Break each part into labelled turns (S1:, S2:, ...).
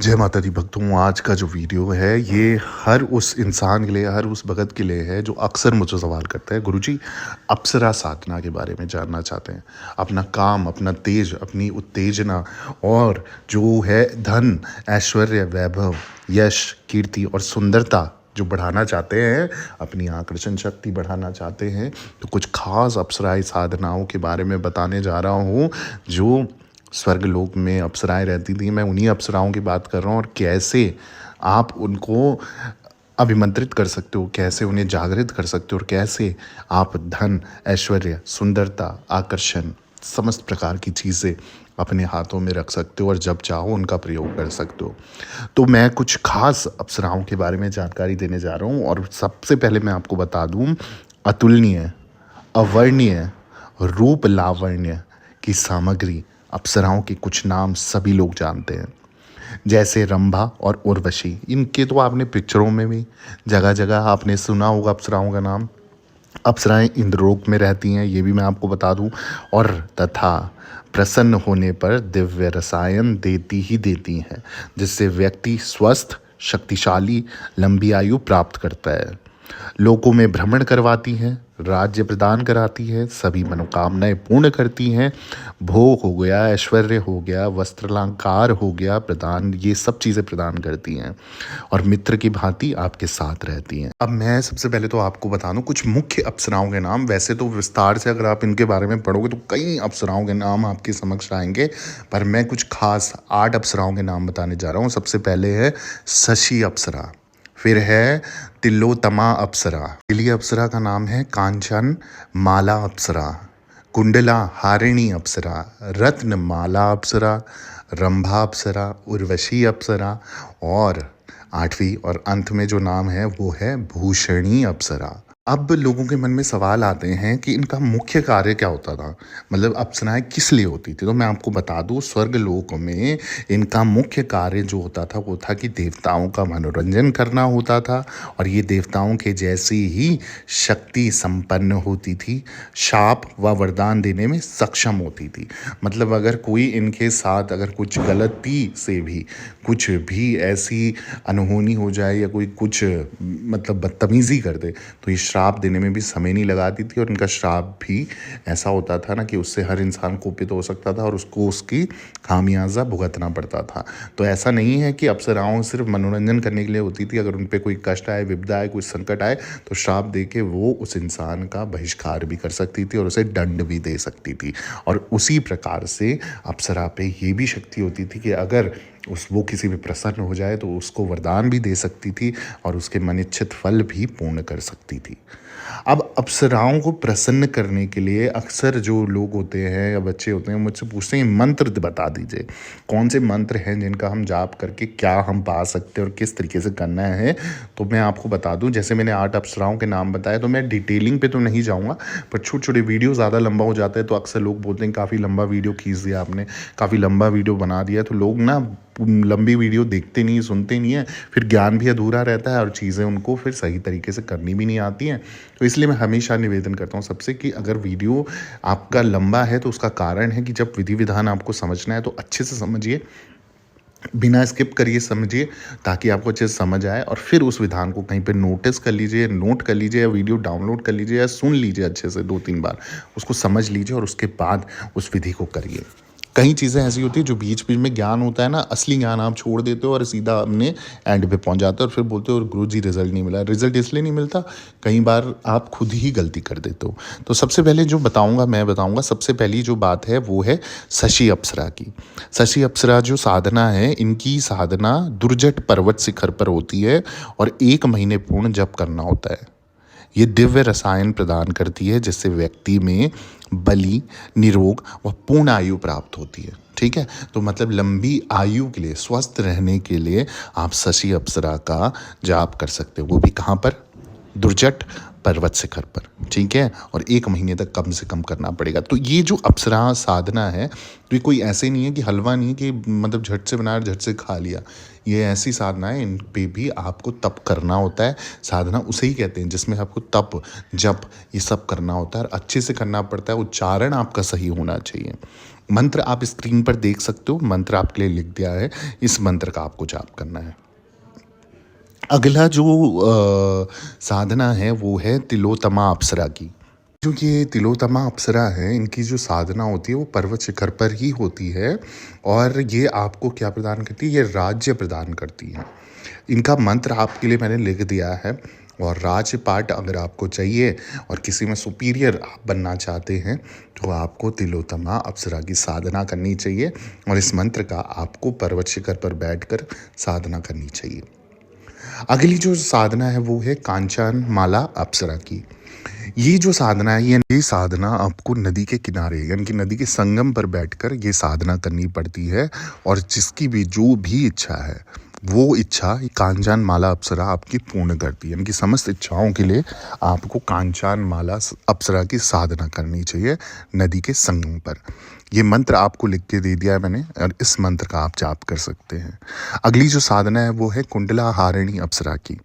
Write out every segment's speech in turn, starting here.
S1: जय माता दी भक्तों। आज का जो वीडियो है ये हर उस इंसान के लिए, हर उस भगत के लिए है जो अक्सर मुझसे सवाल करता है, गुरुजी अप्सरा साधना के बारे में जानना चाहते हैं। अपना काम, अपना तेज, अपनी उत्तेजना और जो है धन, ऐश्वर्य, वैभव, यश, कीर्ति और सुंदरता जो बढ़ाना चाहते हैं, अपनी आकर्षण शक्ति बढ़ाना चाहते हैं, तो कुछ खास अप्सराई साधनाओं के बारे में बताने जा रहा हूँ जो स्वर्गलोक में अप्सराएं रहती थी। मैं उन्हीं अप्सराओं की बात कर रहा हूँ और कैसे आप उनको अभिमंत्रित कर सकते हो, कैसे उन्हें जागृत कर सकते हो और कैसे आप धन, ऐश्वर्य, सुंदरता, आकर्षण, समस्त प्रकार की चीज़ें अपने हाथों में रख सकते हो और जब चाहो उनका प्रयोग कर सकते हो। तो मैं कुछ खास अप्सराओं के बारे में जानकारी देने जा रहा हूँ और सबसे पहले मैं आपको बता दूँ, अतुलनीय, अवर्णीय, रूप लावण्य की सामग्री अप्सराओं के कुछ नाम सभी लोग जानते हैं, जैसे रंभा और उर्वशी। इनके तो आपने पिक्चरों में भी जगह जगह आपने सुना होगा अप्सराओं का नाम। अप्सराएं इंद्रलोक में रहती हैं, ये भी मैं आपको बता दूं। और तथा प्रसन्न होने पर दिव्य रसायन देती ही देती हैं, जिससे व्यक्ति स्वस्थ, शक्तिशाली, लंबी आयु प्राप्त करता है। लोकों में भ्रमण करवाती हैं, राज्य प्रदान कराती है, सभी मनोकामनाएं पूर्ण करती हैं। भोग हो गया, ऐश्वर्य हो गया, वस्त्रालंकार हो गया प्रदान, ये सब चीज़ें प्रदान करती हैं और मित्र की भांति आपके साथ रहती हैं। अब मैं सबसे पहले तो आपको बता दूं कुछ मुख्य अप्सराओं के नाम। वैसे तो विस्तार से अगर आप इनके बारे में पढ़ोगे तो कई अप्सराओं के नाम आपके समक्ष आएंगे, पर मैं कुछ खास 8 अप्सराओं के नाम बताने जा रहा हूँ। सबसे पहले है शशि अप्सरा, फिर है तिलोत्तमा अप्सरा, तिली अप्सरा का नाम है कांचन माला अप्सरा, कुंडला हारिणी अप्सरा, रत्न माला अप्सरा, रंभा अप्सरा, उर्वशी अप्सरा और 8वीं और अंत में जो नाम है वो है भूषणी अप्सरा। अब लोगों के मन में सवाल आते हैं कि इनका मुख्य कार्य क्या होता था, मतलब अप्सराएं किस लिए होती थी। तो मैं आपको बता दूं, स्वर्गलोक में इनका मुख्य कार्य जो होता था वो था कि देवताओं का मनोरंजन करना होता था और ये देवताओं के जैसी ही शक्ति संपन्न होती थी, शाप व वरदान देने में सक्षम होती थी। मतलब अगर कोई इनके साथ अगर कुछ गलती से भी कुछ भी ऐसी अनहोनी हो जाए या कोई कुछ मतलब बदतमीज़ी कर दे तो ये श्राप देने में भी समय नहीं लगाती थी। और इनका श्राप भी ऐसा होता था ना कि उससे हर इंसान कुपित हो सकता था और उसको उसकी खामियाजा भुगतना पड़ता था। तो ऐसा नहीं है कि अप्सराओं सिर्फ मनोरंजन करने के लिए होती थी। अगर उन पर कोई कष्ट आए, विपदा आए, कोई संकट आए तो श्राप दे के वो उस इंसान का बहिष्कार भी कर सकती थी और उसे दंड भी दे सकती थी। और उसी प्रकार से अप्सरा पे ये भी शक्ति होती थी कि अगर वो किसी पे प्रसन्न हो जाए तो उसको वरदान भी दे सकती थी और उसके मनिच्छित फल भी पूर्ण कर सकती थी। अब अप्सराओं को प्रसन्न करने के लिए अक्सर जो लोग होते हैं या बच्चे होते हैं मुझसे पूछते हैं मंत्र बता दीजिए, कौन से मंत्र हैं जिनका हम जाप करके क्या हम पा सकते हैं और किस तरीके से करना है। तो मैं आपको बता दूं, जैसे मैंने 8 अप्सराओं के नाम बताए तो मैं डिटेलिंग पे तो नहीं जाऊँगा, पर छोटे छोटे वीडियो ज़्यादा लंबा हो जाता है तो अक्सर लोग बोलते हैं काफ़ी लंबा वीडियो खींच दिया आपने, काफ़ी लंबा वीडियो बना दिया। तो लोग ना लंबी वीडियो देखते नहीं, सुनते नहीं है, फिर ज्ञान भी अधूरा रहता है और चीज़ें उनको फिर सही तरीके से करनी भी नहीं आती हैं। तो इसलिए मैं हमेशा निवेदन करता हूँ सबसे कि अगर वीडियो आपका लंबा है तो उसका कारण है कि जब विधि विधान आपको समझना है तो अच्छे से समझिए, बिना स्किप करिए समझिए, ताकि आपको अच्छे से समझ आए और फिर उस विधान को कहीं पे नोटिस कर लीजिए, नोट कर लीजिए या वीडियो डाउनलोड कर लीजिए या सुन लीजिए अच्छे से 2-3 बार, उसको समझ लीजिए और उसके बाद उस विधि को करिए। कई चीज़ें ऐसी होती है जो बीच बीच में ज्ञान होता है ना, असली ज्ञान आप छोड़ देते हो और सीधा अपने एंड पे पहुंच जाते हो और फिर बोलते हो गुरु जी रिजल्ट नहीं मिला। रिजल्ट इसलिए नहीं मिलता, कई बार आप खुद ही गलती कर देते हो। तो सबसे पहले जो मैं बताऊंगा सबसे पहली जो बात है वो है शशि अप्सरा की। शशि अप्सरा जो साधना है, इनकी साधना दुर्जट पर्वत शिखर पर होती है और 1 महीने पूर्ण जप करना होता है। ये दिव्य रसायन प्रदान करती है जिससे व्यक्ति में बली, निरोग व पूर्ण आयु प्राप्त होती है। ठीक है, तो मतलब लंबी आयु के लिए, स्वस्थ रहने के लिए आप शशि अप्सरा का जाप कर सकते हो, वो भी कहाँ पर, दुर्जट पर्वत शिखर पर। ठीक है, और 1 महीने तक कम से कम करना पड़ेगा। तो ये जो अप्सरा साधना है तो ये कोई ऐसे नहीं है कि हलवा नहीं कि मतलब झट से बनाया झट से खा लिया। ये ऐसी साधना है, इन पे भी आपको तप करना होता है। साधना उसे ही कहते हैं जिसमें आपको तप, जप, ये सब करना होता है और अच्छे से करना पड़ता है। उच्चारण आपका सही होना चाहिए। मंत्र आप स्क्रीन पर देख सकते हो, मंत्र आपके लिए लिख दिया है, इस मंत्र का आपको जाप करना है। अगला जो साधना है वो है तिलोत्तमा अप्सरा की। जो ये तिलोत्तमा अप्सरा है, इनकी जो साधना होती है वो पर्वत शिखर पर ही होती है और ये आपको क्या प्रदान करती है, ये राज्य प्रदान करती है। इनका मंत्र आपके लिए मैंने लिख दिया है और राजपाट अगर आपको चाहिए और किसी में सुपीरियर आप बनना चाहते हैं तो आपको तिलोत्तमा अप्सरा की साधना करनी चाहिए और इस मंत्र का आपको पर्वत शिखर पर बैठकर साधना करनी चाहिए। अगली जो साधना है वो है कांचन माला अप्सरा की। ये जो साधना है, ये साधना आपको नदी के किनारे यानी कि नदी के संगम पर बैठकर ये साधना करनी पड़ती है और जिसकी भी जो भी इच्छा है वो इच्छा कांचन माला अप्सरा आपकी पूर्ण करती है। यानी कि समस्त इच्छाओं के लिए आपको कांचन माला अप्सरा की साधना करनी चाहिए नदी के संगम पर। ये मंत्र आपको लिख के दे दिया है मैंने और इस मंत्र का आप जाप कर सकते हैं। अगली जो साधना है वो है कुंडला हारिणी अप्सरा की।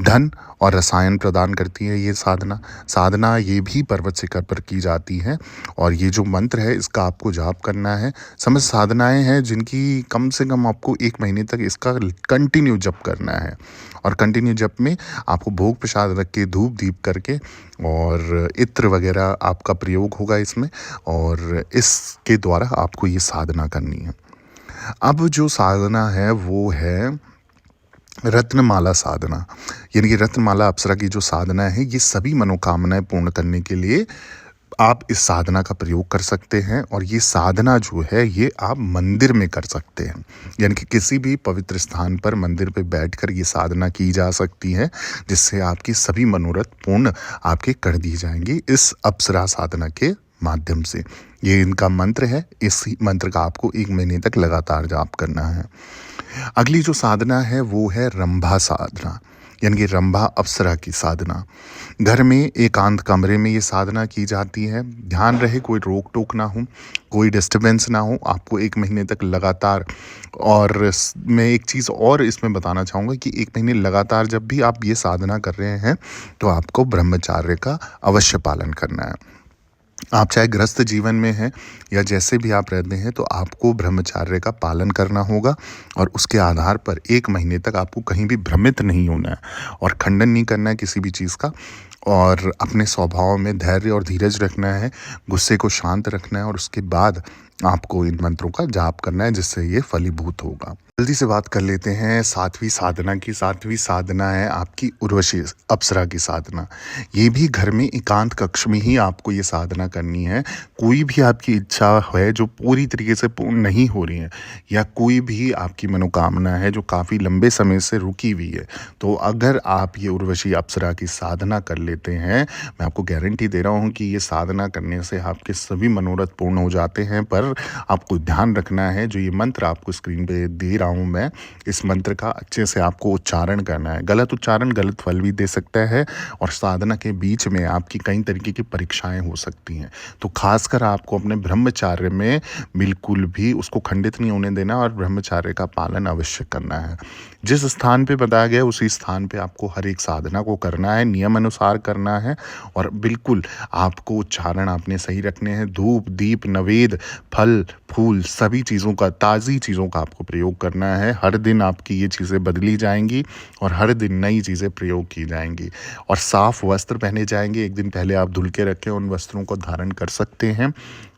S1: धन और रसायन प्रदान करती है ये साधना ये भी पर्वत शिखर पर की जाती है और ये जो मंत्र है इसका आपको जाप करना है। समस्त साधनाएं हैं जिनकी कम से कम आपको 1 महीने तक इसका कंटिन्यू जप करना है और कंटिन्यू जप में आपको भोग प्रसाद रख के धूप दीप करके और इत्र वगैरह आपका प्रयोग होगा इसमें और इसके द्वारा आपको ये साधना करनी है। अब जो साधना है वो है रत्नमाला साधना। यानी कि रत्नमाला अप्सरा की जो साधना है ये सभी मनोकामनाएं पूर्ण करने के लिए आप इस साधना का प्रयोग कर सकते हैं और ये साधना जो है ये आप मंदिर में कर सकते हैं। यानी कि किसी भी पवित्र स्थान पर मंदिर पे बैठकर ये साधना की जा सकती है जिससे आपकी सभी मनोरथ पूर्ण आपके कर दी जाएंगी इस अप्सरा साधना के माध्यम से। ये इनका मंत्र है, इस मंत्र का आपको 1 महीने तक लगातार जाप करना है। अगली जो साधना है वो है रंभा साधना यानी कि रंभा अप्सरा की साधना। घर में एकांत कमरे में ये साधना की जाती है। ध्यान रहे कोई रोक टोक ना हो, कोई डिस्टरबेंस ना हो, आपको 1 महीने तक लगातार। और मैं एक चीज़ और इसमें बताना चाहूँगा कि 1 महीने लगातार जब भी आप ये साधना कर रहे हैं तो आपको ब्रह्मचार्य का अवश्य पालन करना है। आप चाहे गृहस्थ जीवन में हैं या जैसे भी आप रहते हैं तो आपको ब्रह्मचार्य का पालन करना होगा और उसके आधार पर 1 महीने तक आपको कहीं भी भ्रमित नहीं होना है और खंडन नहीं करना है किसी भी चीज़ का और अपने स्वभाव में धैर्य और धीरज रखना है, गुस्से को शांत रखना है और उसके बाद आपको इन मंत्रों का जाप करना है जिससे ये फलीभूत होगा। जल्दी से बात कर लेते हैं 7वीं साधना की। 7वीं साधना है आपकी उर्वशी अप्सरा की साधना। ये भी घर में एकांत कक्ष में ही आपको ये साधना करनी है। कोई भी आपकी इच्छा है जो पूरी तरीके से पूर्ण नहीं हो रही है या कोई भी आपकी मनोकामना है जो काफ़ी लंबे समय से रुकी हुई है, तो अगर आप ये उर्वशी अप्सरा की साधना कर लेते हैं, मैं आपको गारंटी दे रहा हूँ कि ये साधना करने से आपके सभी मनोरथ पूर्ण हो जाते हैं। पर आपको ध्यान रखना है, जो ये मंत्र आपको स्क्रीन पे दे रहा हूँ मैं, इस मंत्र का अच्छे से आपको उच्चारण करना है। गलत उच्चारण गलत फल भी दे सकता है और साधना के बीच में आपकी कई तरीके की परीक्षाएं हो सकती हैं। तो खासकर आपको अपने ब्रह्मचार्य में बिल्कुल भी उसको खंडित नहीं होने देना और ब्रह्मचार्य का पालन अवश्य करना है। जिस स्थान पे बताया गया उसी स्थान पे आपको हर एक साधना को करना है, नियम अनुसार करना है और बिल्कुल आपको उच्चारण आपने सही रखने हैं। धूप दीप नवेद फल फूल सभी चीज़ों का, ताज़ी चीज़ों का आपको प्रयोग करना है। हर दिन आपकी ये चीज़ें बदली जाएंगी और हर दिन नई चीज़ें प्रयोग की जाएंगी और साफ वस्त्र पहने जाएंगे। 1 दिन पहले आप धुल के रखें, उन वस्त्रों को धारण कर सकते हैं।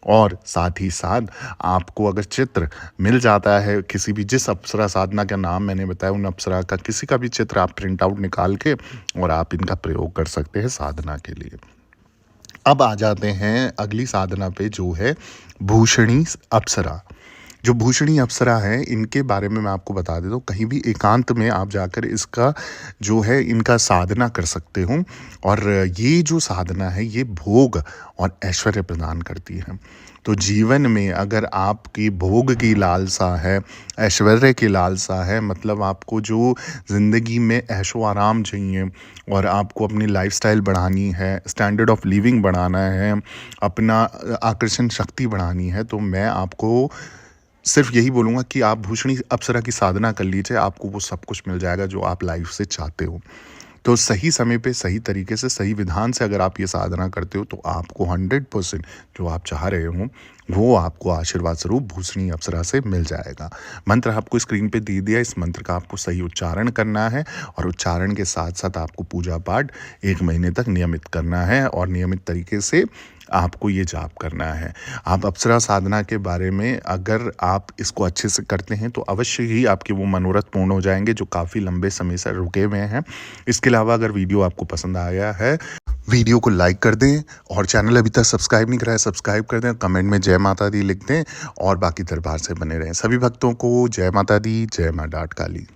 S1: और साथ ही साथ आपको अगर चित्र मिल जाता है किसी भी, जिस अप्सरा साधना का नाम मैंने बताया, उन अप्सरा का किसी का भी चित्र आप प्रिंट आउट निकाल के और आप इनका प्रयोग कर सकते हैं साधना के लिए। अब आ जाते हैं अगली साधना पे जो है भूषणी अप्सरा। जो भूषणी अप्सरा है इनके बारे में मैं आपको बता देता हूँ। कहीं भी एकांत में आप जाकर इसका जो है इनका साधना कर सकते हो और ये जो साधना है ये भोग और ऐश्वर्य प्रदान करती है। तो जीवन में अगर आपकी भोग की लालसा है, ऐश्वर्य की लालसा है, मतलब आपको जो ज़िंदगी में ऐशो आराम चाहिए और आपको अपनी लाइफस्टाइल बढ़ानी है, स्टैंडर्ड ऑफ लिविंग बढ़ाना है, अपना आकर्षण शक्ति बढ़ानी है, तो मैं आपको सिर्फ यही बोलूँगा कि आप भूषणी अप्सरा की साधना कर लीजिए। आपको वो सब कुछ मिल जाएगा जो आप लाइफ से चाहते हो। तो सही समय पे सही तरीके से सही विधान से अगर आप ये साधना करते हो तो आपको 100% जो आप चाह रहे हो वो आपको आशीर्वाद स्वरूप भूषणी अप्सरा से मिल जाएगा। मंत्र आपको स्क्रीन पे दे दिया, इस मंत्र का आपको सही उच्चारण करना है और उच्चारण के साथ साथ आपको पूजा पाठ 1 महीने तक नियमित करना है और नियमित तरीके से आपको ये जाप करना है। आप अप्सरा साधना के बारे में अगर आप इसको अच्छे से करते हैं तो अवश्य ही आपके वो मनोरथ पूर्ण हो जाएँगे जो काफ़ी लंबे समय से रुके हुए हैं। इसके अलावा अगर वीडियो आपको पसंद आया है, वीडियो को लाइक कर दें और चैनल अभी तक सब्सक्राइब नहीं करा है सब्सक्राइब कर दें, कमेंट में जय माता दी लिख दें और बाकी दरबार से बने रहें। सभी भक्तों को जय माता दी, जय माँ डाठ काली।